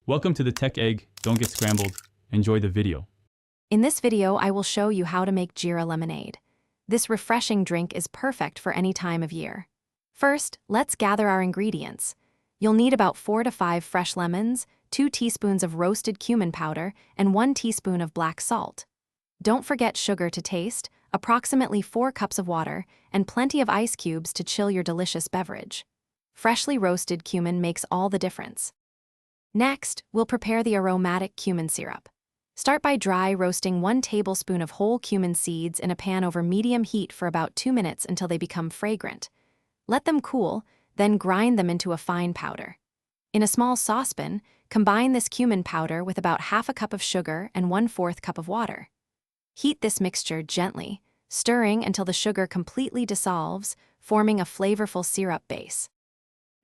Welcome to the Tech Egg. Don't get scrambled. Enjoy the video. In this video, I will show you how to make Jeera lemonade. This refreshing drink is perfect for any time of year. First, let's gather our ingredients. You'll need about 4 to 5 fresh lemons, 2 teaspoons of roasted cumin powder, and 1 teaspoon of black salt. Don't forget sugar to taste, approximately 4 cups of water, and plenty of ice cubes to chill your delicious beverage. Freshly roasted cumin makes all the difference. Next, we'll prepare the aromatic cumin syrup. Start by dry roasting 1 tablespoon of whole cumin seeds in a pan over medium heat for about 2 minutes until they become fragrant. Let them cool, then grind them into a fine powder. In a small saucepan, combine this cumin powder with about half a cup of sugar and 1/4 cup of water. Heat this mixture gently, stirring until the sugar completely dissolves, forming a flavorful syrup base.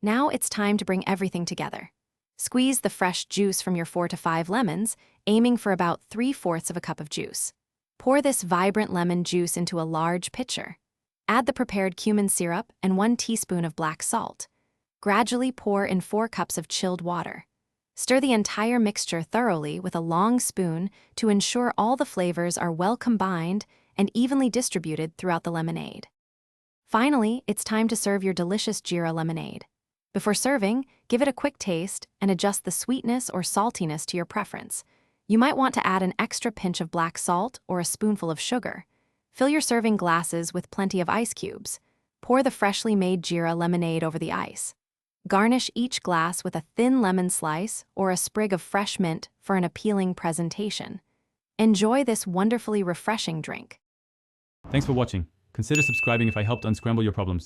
Now it's time to bring everything together. Squeeze the fresh juice from your 4 to 5 lemons, aiming for about 3/4 of a cup of juice. Pour this vibrant lemon juice into a large pitcher. Add the prepared cumin syrup and 1 teaspoon of black salt. Gradually pour in 4 cups of chilled water. Stir the entire mixture thoroughly with a long spoon to ensure all the flavors are well combined and evenly distributed throughout the lemonade. Finally, it's time to serve your delicious Jeera lemonade. Before serving, give it a quick taste and adjust the sweetness or saltiness to your preference. You might want to add an extra pinch of black salt or a spoonful of sugar. Fill your serving glasses with plenty of ice cubes. Pour the freshly made Jeera lemonade over the ice. Garnish each glass with a thin lemon slice or a sprig of fresh mint for an appealing presentation. Enjoy this wonderfully refreshing drink. Thanks for watching. Consider subscribing if I helped unscramble your problems.